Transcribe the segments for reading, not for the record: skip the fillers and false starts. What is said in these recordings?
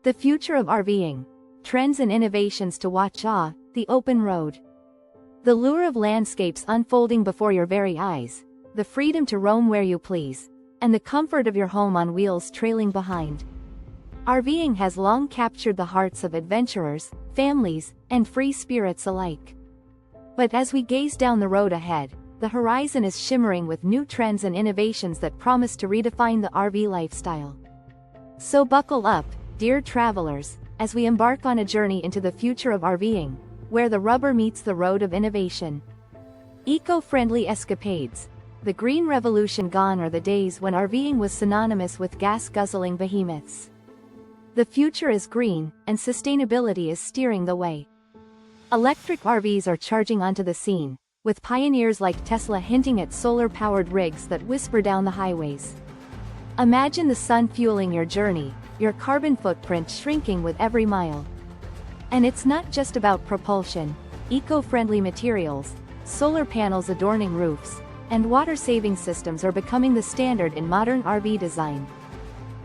The future of RVing. Trends and innovations to watch. The open road. The lure of landscapes unfolding before your very eyes, the freedom to roam where you please, and the comfort of your home on wheels trailing behind. RVing has long captured the hearts of adventurers, families, and free spirits alike. But as we gaze down the road ahead, the horizon is shimmering with new trends and innovations that promise to redefine the RV lifestyle. So buckle up, dear travelers, as we embark on a journey into the future of RVing, where the rubber meets the road of innovation. Eco-friendly escapades. The green revolution. Gone are the days when RVing was synonymous with gas-guzzling behemoths. The future is green, and sustainability is steering the way. Electric RVs are charging onto the scene, with pioneers like Tesla hinting at solar-powered rigs that whisper down the highways. Imagine the sun fueling your journey, your carbon footprint shrinking with every mile. And it's not just about propulsion. Eco-friendly materials, solar panels adorning roofs, and water-saving systems are becoming the standard in modern RV design.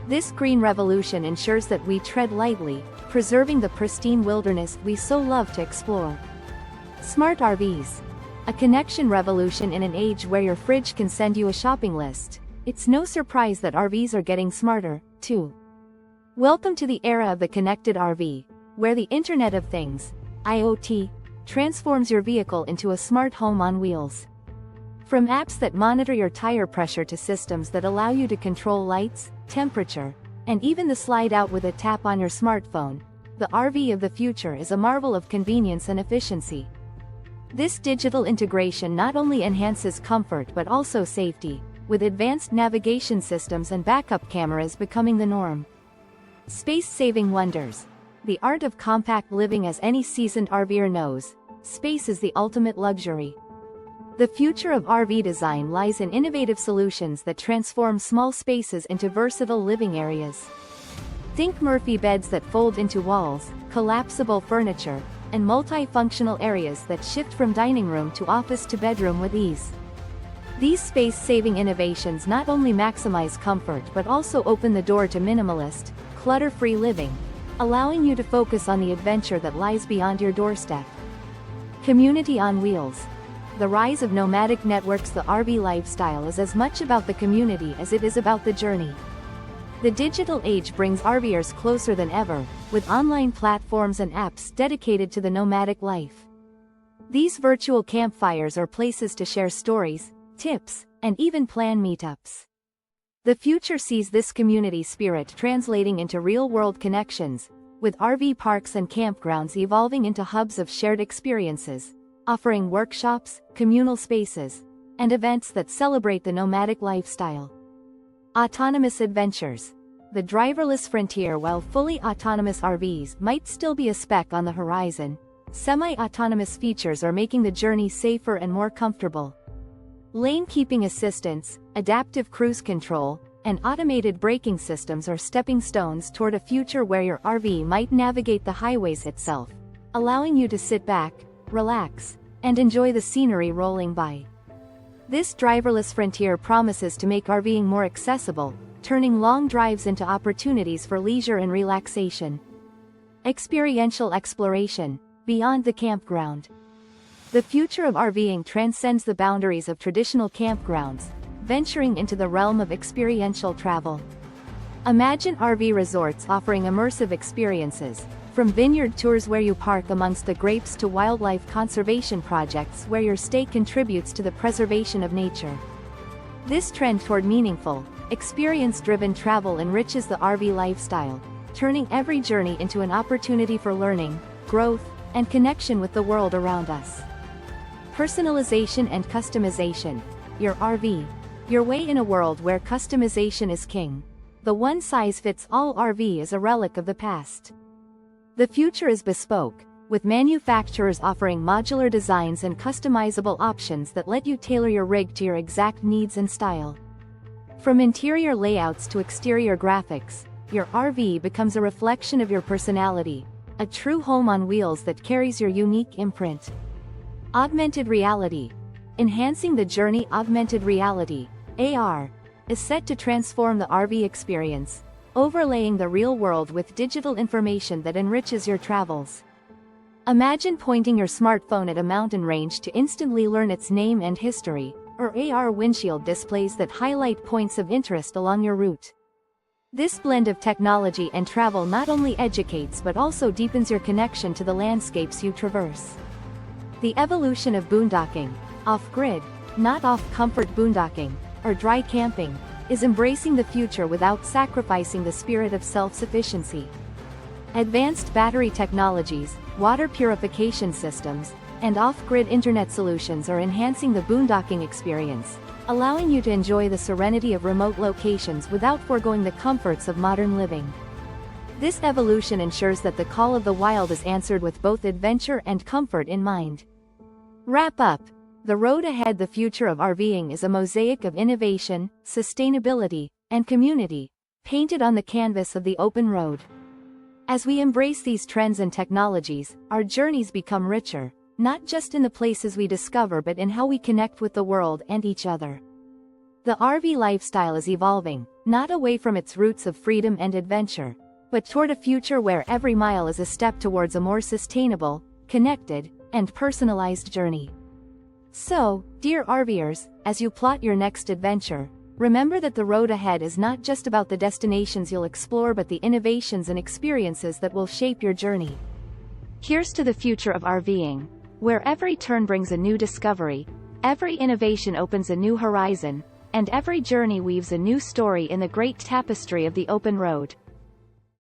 This green revolution ensures that we tread lightly, preserving the pristine wilderness we so love to explore. Smart RVs. A connection revolution in an age where your fridge can send you a shopping list. It's no surprise that RVs are getting smarter, too. Welcome to the era of the connected RV, where the Internet of Things, IoT, transforms your vehicle into a smart home on wheels. From apps that monitor your tire pressure to systems that allow you to control lights, temperature, and even the slide out with a tap on your smartphone, the RV of the future is a marvel of convenience and efficiency. This digital integration not only enhances comfort but also safety, with advanced navigation systems and backup cameras becoming the norm. Space-saving wonders. The art of compact living. As any seasoned RVer knows, space is the ultimate luxury. The future of RV design lies in innovative solutions that transform small spaces into versatile living areas. Think Murphy beds that fold into walls, collapsible furniture, and multifunctional areas that shift from dining room to office to bedroom with ease. These space-saving innovations not only maximize comfort but also open the door to minimalist, clutter-free living, allowing you to focus on the adventure that lies beyond your doorstep. Community on wheels. The rise of nomadic networks. The RV lifestyle is as much about the community as it is about the journey. The digital age brings RVers closer than ever, with online platforms and apps dedicated to the nomadic life. These virtual campfires are places to share stories, tips, and even plan meetups. The future sees this community spirit translating into real-world connections, with RV parks and campgrounds evolving into hubs of shared experiences, offering workshops, communal spaces, and events that celebrate the nomadic lifestyle. Autonomous adventures. The driverless frontier. While fully autonomous RVs might still be a speck on the horizon, semi-autonomous features are making the journey safer and more comfortable. Lane keeping assistance, adaptive cruise control, and automated braking systems are stepping stones toward a future where your RV might navigate the highways itself, allowing you to sit back, relax, and enjoy the scenery rolling by. This driverless frontier promises to make RVing more accessible, turning long drives into opportunities for leisure and relaxation. Experiential exploration. Beyond the campground. The future of RVing transcends the boundaries of traditional campgrounds, venturing into the realm of experiential travel. Imagine RV resorts offering immersive experiences, from vineyard tours where you park amongst the grapes to wildlife conservation projects where your stay contributes to the preservation of nature. This trend toward meaningful, experience-driven travel enriches the RV lifestyle, turning every journey into an opportunity for learning, growth, and connection with the world around us. Personalization and customization. Your RV. Your way in a world where customization is king. The one-size-fits-all RV is a relic of the past. The future is bespoke, with manufacturers offering modular designs and customizable options that let you tailor your rig to your exact needs and style. From interior layouts to exterior graphics, your RV becomes a reflection of your personality, a true home on wheels that carries your unique imprint. Augmented reality. Enhancing the journey. Augmented reality, AR, is set to transform the RV experience, overlaying the real world with digital information that enriches your travels. Imagine pointing your smartphone at a mountain range to instantly learn its name and history, or AR windshield displays that highlight points of interest along your route. This blend of technology and travel not only educates but also deepens your connection to the landscapes you traverse. The evolution of boondocking, off-grid, not off-comfort boondocking, or dry camping, is embracing the future without sacrificing the spirit of self-sufficiency. Advanced battery technologies, water purification systems, and off-grid internet solutions are enhancing the boondocking experience, allowing you to enjoy the serenity of remote locations without foregoing the comforts of modern living. This evolution ensures that the call of the wild is answered with both adventure and comfort in mind. Wrap up. The road ahead. The future of RVing is a mosaic of innovation, sustainability, and community, painted on the canvas of the open road. As we embrace these trends and technologies, our journeys become richer, not just in the places we discover but in how we connect with the world and each other. The RV lifestyle is evolving, not away from its roots of freedom and adventure, but toward a future where every mile is a step towards a more sustainable, connected, and personalized journey. So, dear RVers, as you plot your next adventure, remember that the road ahead is not just about the destinations you'll explore but the innovations and experiences that will shape your journey. Here's to the future of RVing, where every turn brings a new discovery, every innovation opens a new horizon, and every journey weaves a new story in the great tapestry of the open road.